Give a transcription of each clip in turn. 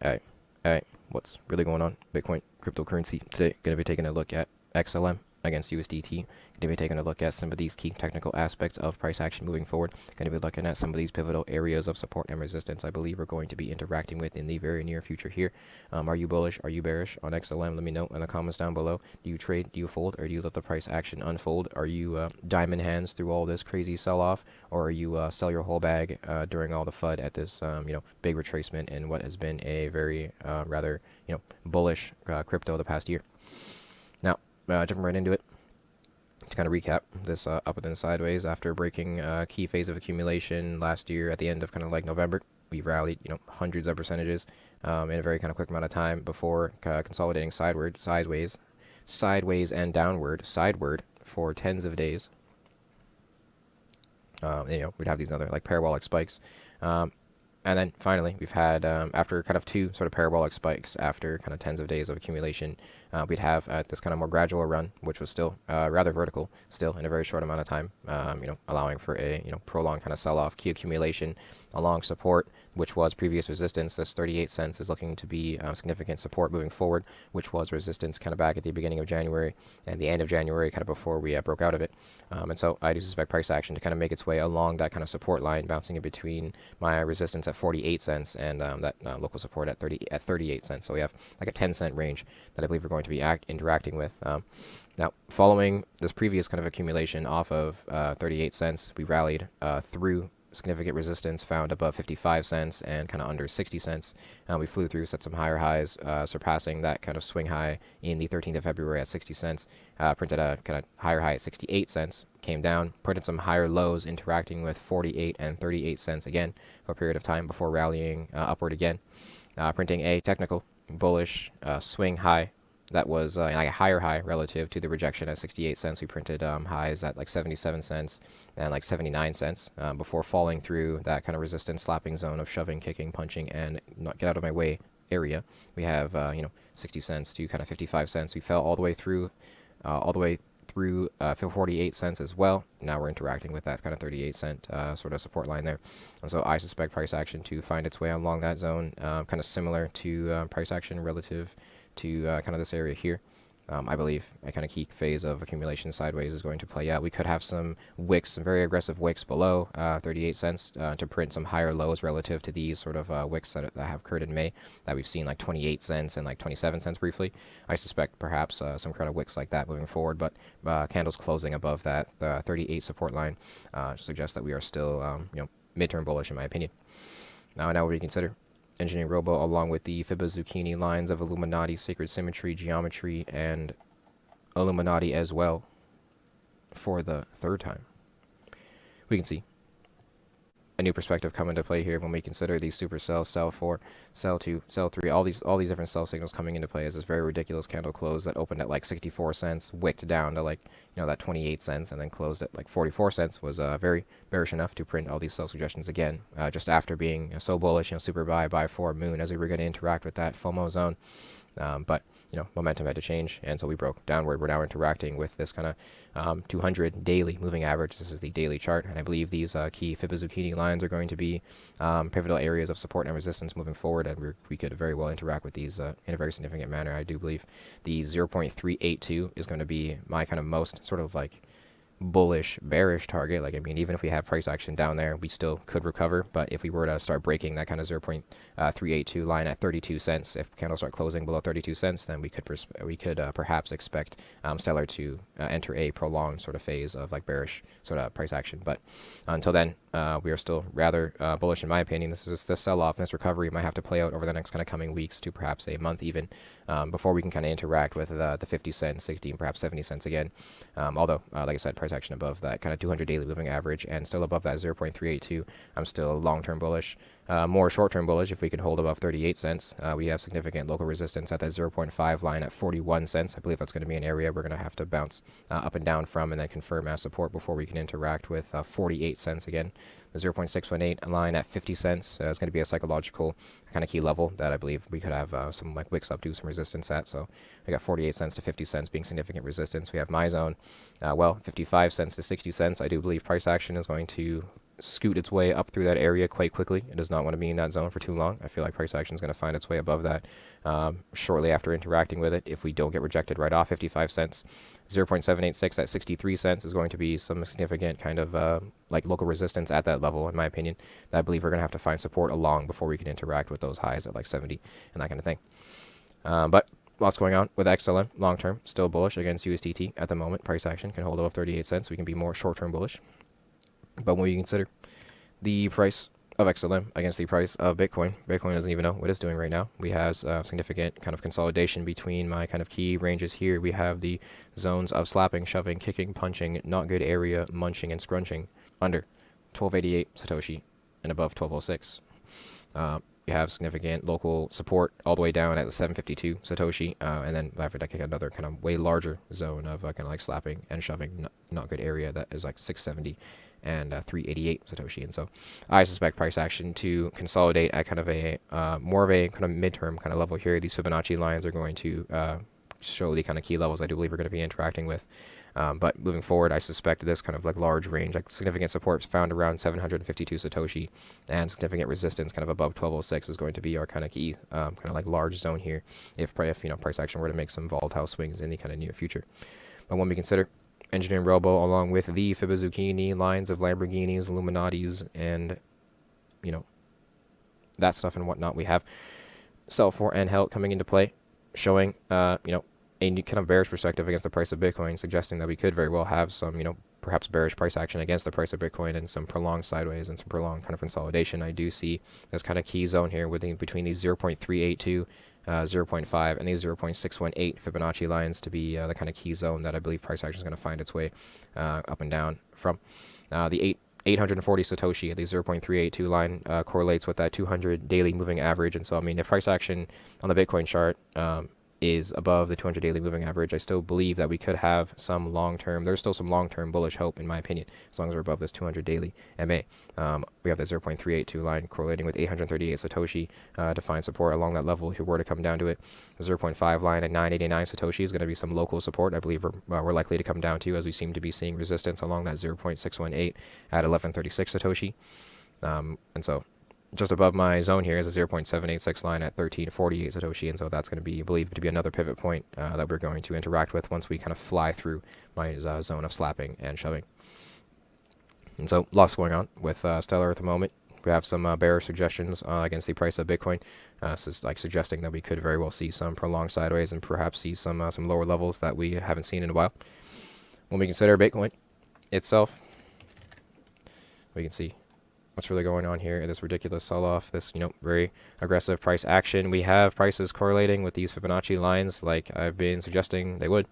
Alright, alright, what's really going on? Bitcoin, cryptocurrency. Today, going to be taking a look at XLM against USDT. Going to be taking a look at some of these key technical aspects of price action moving forward. Going to be looking at some of these pivotal areas of support and resistance I believe we're going to be interacting with in the very near future here. Are you bullish? Are you bearish on XLM? Let me know in the comments down below. Do you trade? Do you fold? Or do you let the price action unfold? Are you diamond hands through all this crazy sell-off? Or are you sell your whole bag during all the FUD at this big retracement in what has been a very rather bullish crypto the past year? Now, jumping right into it. To kind of recap this up and then sideways after breaking key phase of accumulation last year at the end of kind of like November, we rallied hundreds of percentages in a very kind of quick amount of time before consolidating sideways and downward sideward for tens of days. We'd have these other like parabolic spikes. And then finally, we've had, after kind of two sort of parabolic spikes after kind of tens of days of accumulation, we'd have this kind of more gradual run, which was still rather vertical, still in a very short amount of time, allowing for a, prolonged kind of sell-off, key accumulation along support, which was previous resistance. This 38 cents is looking to be significant support moving forward, which was resistance kind of back at the beginning of January and the end of January, kind of before we broke out of it. And so I do suspect price action to kind of make its way along that kind of support line, bouncing in between my resistance at 48 cents and that local support at 38 cents. So we have like a 10-cent range that I believe we're going to be interacting with. Now, following this previous kind of accumulation off of 38 cents, we rallied through significant resistance found above 55 cents and kind of under 60 cents. We flew through, set some higher highs, surpassing that kind of swing high in the 13th of February at 60 cents, printed a kind of higher high at 68 cents, came down, printed some higher lows interacting with 48 and 38 cents again for a period of time before rallying upward again, printing a technical bullish swing high that was like a higher high relative to the rejection at 68 cents. We printed highs at like 77 cents and like 79 cents before falling through that kind of resistance slapping zone of shoving, kicking, punching, and not get out of my way area. We have 60 cents to kind of 55 cents. We fell all the way through 48 cents as well. Now we're interacting with that kind of 38 cent sort of support line there. And so I suspect price action to find its way along that zone, kind of similar to price action relative to kind of this area here. I believe a kind of key phase of accumulation sideways is going to play out. We could have some wicks, some very aggressive wicks below 38 cents to print some higher lows relative to these sort of wicks that have occurred in May that we've seen like 28 cents and like 27 cents briefly. I suspect perhaps some kind of wicks like that moving forward, but candles closing above that 38 support line suggests that we are still midterm bullish in my opinion. Now we consider EngineeringRobo along with the Fibba Zucchini lines of Illuminati, Sacred Symmetry, Geometry, and Illuminati as well for the third time. We can see a new perspective come into play here when we consider these supercells, sell 4, sell 2, sell 3, all these different sell signals coming into play as this very ridiculous candle close that opened at like 64 cents, wicked down to like that 28 cents, and then closed at like 44 cents was very bearish enough to print all these sell suggestions again, just after being so bullish, super buy for moon as we were going to interact with that FOMO zone. But momentum had to change, and so we broke downward. We're now interacting with this kind of 200 daily moving average. This is the daily chart, and I believe these key Fibba Zucchini lines are going to be pivotal areas of support and resistance moving forward, and we could very well interact with these in a very significant manner. I do believe the 0.382 is going to be my kind of most sort of like bullish bearish target. Like, I mean, even if we have price action down there, we still could recover, but if we were to start breaking that kind of 0.382 line at 32 cents, if candles start closing below 32 cents, then we could perhaps expect seller to enter a prolonged sort of phase of like bearish sort of price action. But until then, we are still rather bullish in my opinion. This is this sell-off and this recovery might have to play out over the next kind of coming weeks to perhaps a month even, before we can kind of interact with the 50 cents, 60, and perhaps 70 cents again. Although, like I said, price action above that kind of 200 daily moving average and still above that 0.382, I'm still long-term bullish. More short-term bullish if we can hold above 38 cents. We have significant local resistance at that 0.5 line at 41 cents. I believe that's going to be an area we're going to have to bounce up and down from and then confirm as support before we can interact with 48 cents again. The 0.618 line at 50 cents is going to be a psychological kind of key level that I believe we could have some like wicks up to some resistance at. So we got 48 cents to 50 cents being significant resistance. We have my zone, 55 cents to 60 cents. I do believe price action is going to scoot its way up through that area quite quickly. It does not want to be in that zone for too long. I feel like price action is going to find its way above that shortly after interacting with it. If we don't get rejected right off 55 cents, 0.786 at 63 cents is going to be some significant kind of like local resistance at that level, in my opinion, that I believe we're going to have to find support along before we can interact with those highs at like 70 and that kind of thing. But lots going on with XLM long term, still bullish against USDT at the moment. Price action can hold above 38 cents. We can be more short term bullish. But when you consider the price of XLM against the price of Bitcoin, Bitcoin doesn't even know what it's doing right now. We have significant kind of consolidation between my kind of key ranges here. We have the zones of slapping, shoving, kicking, punching, not good area, munching, and scrunching under 1288 Satoshi and above 1206. You have significant local support all the way down at 752 Satoshi, and then after that, another kind of way larger zone of kind of like slapping and shoving, not good area that is like 670 and 388 Satoshi. And so I suspect price action to consolidate at kind of a more of a kind of midterm kind of level here. These Fibonacci lines are going to show the kind of key levels I do believe we're going to be interacting with. But moving forward, I suspect this kind of like large range, like significant support found around 752 Satoshi, and significant resistance kind of above 1206 is going to be our kind of key, kind of like large zone here. If price action were to make some volatile swings in the kind of near future. But when we consider EngineeringRobo along with the Fibazucchini lines of Lamborghinis, Illuminatis, and that stuff and whatnot, we have sell for and held coming into play, showing a kind of bearish perspective against the price of Bitcoin, suggesting that we could very well have some, perhaps bearish price action against the price of Bitcoin and some prolonged sideways and some prolonged kind of consolidation. I do see this kind of key zone here between these 0.382, 0.5, and these 0.618 Fibonacci lines to be the kind of key zone that I believe price action is going to find its way up and down from. The 840 Satoshi at the 0.382 line correlates with that 200 daily moving average. And so, I mean, if price action on the Bitcoin chart is above the 200 daily moving average, I still believe that we could have some long-term, there's still some long-term bullish hope in my opinion, as long as we're above this 200 daily MA. We have the 0.382 line correlating with 838 Satoshi to find support along that level if we were to come down to it. The 0.5 line at 989 Satoshi is going to be some local support I believe we're likely to come down to, as we seem to be seeing resistance along that 0.618 at 1136 Satoshi. And so just above my zone here is a 0.786 line at 1348 Satoshi, and so that's going to be believed to be another pivot point that we're going to interact with once we kind of fly through my zone of slapping and shoving. And so lots going on with Stellar at the moment. We have some bearish suggestions against the price of Bitcoin, so it's like suggesting that we could very well see some prolonged sideways and perhaps see some lower levels that we haven't seen in a while. When we consider Bitcoin itself, we can see what's really going on here in this ridiculous sell-off, this, very aggressive price action. We have prices correlating with these Fibonacci lines like I've been suggesting they would.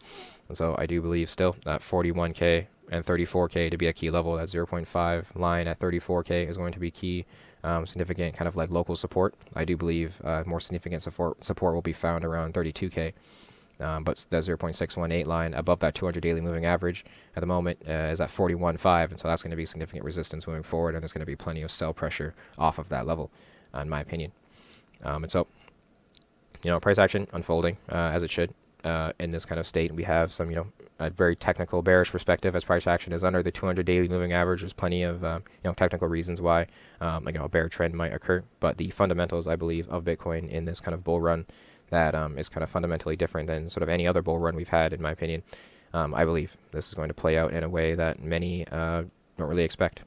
And so I do believe still that 41K and 34K to be a key level. That 0.5 line at 34K is going to be key, significant kind of like local support. I do believe more significant support will be found around 32K. But the 0.618 line above that 200 daily moving average at the moment is at 41.5, and so that's going to be significant resistance moving forward, and there's going to be plenty of sell pressure off of that level, in my opinion. And so, price action unfolding as it should in this kind of state. We have some, a very technical bearish perspective as price action is under the 200 daily moving average. There's plenty of technical reasons why a bear trend might occur, but the fundamentals I believe of Bitcoin in this kind of bull run that is kind of fundamentally different than sort of any other bull run we've had, in my opinion. I believe this is going to play out in a way that many don't really expect.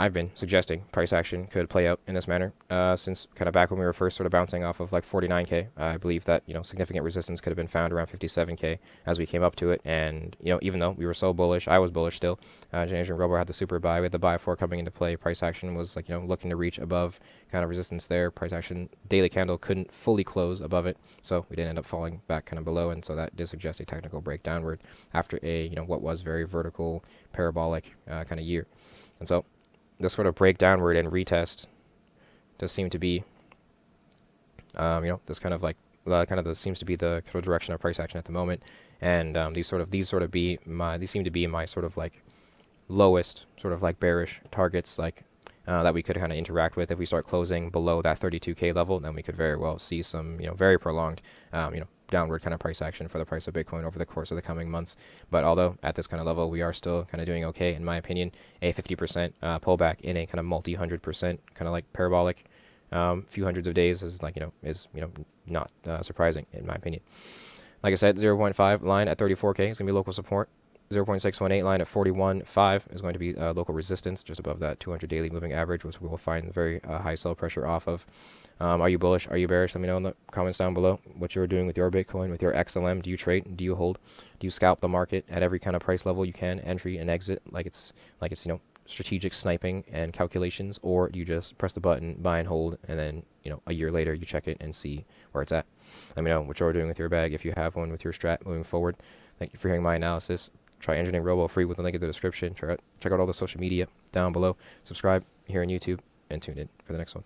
I've been suggesting price action could play out in this manner since kind of back when we were first sort of bouncing off of like 49K. I believe that, significant resistance could have been found around 57K as we came up to it. And, even though we were so bullish, I was bullish still. EngineeringRobo had the super buy with the buy 4 coming into play. Price action was like, looking to reach above kind of resistance there. Price action daily candle couldn't fully close above it. So we did end up falling back kind of below. And so that did suggest a technical break downward after a, what was very vertical parabolic kind of year. And so this sort of break downward and retest does seem to be, this kind of like seems to be the kind of direction of price action at the moment. And these seem to be my sort of like lowest sort of like bearish targets, like that we could kind of interact with. If we start closing below that 32K level, then we could very well see some, very prolonged, downward kind of price action for the price of Bitcoin over the course of the coming months. But although at this kind of level, we are still kind of doing okay, in my opinion. A 50% pullback in a kind of multi-100% kind of like parabolic few hundreds of days is like, not surprising in my opinion. Like I said, 0.5 line at 34K is going to be local support. 0.618 line at 41.5 is going to be local resistance, just above that 200 daily moving average, which we will find very high sell pressure off of. Are you bullish? Are you bearish? Let me know in the comments down below what you're doing with your Bitcoin, with your XLM. Do you trade? Do you hold? Do you scalp the market at every kind of price level you can, entry and exit, like it's strategic sniping and calculations, or do you just press the button, buy and hold, and then a year later you check it and see where it's at? Let me know what you're doing with your bag if you have one with your strat moving forward. Thank you for hearing my analysis. Try EngineeringRobo free with the link in the description. Check out all the social media down below. Subscribe here on YouTube and tune in for the next one.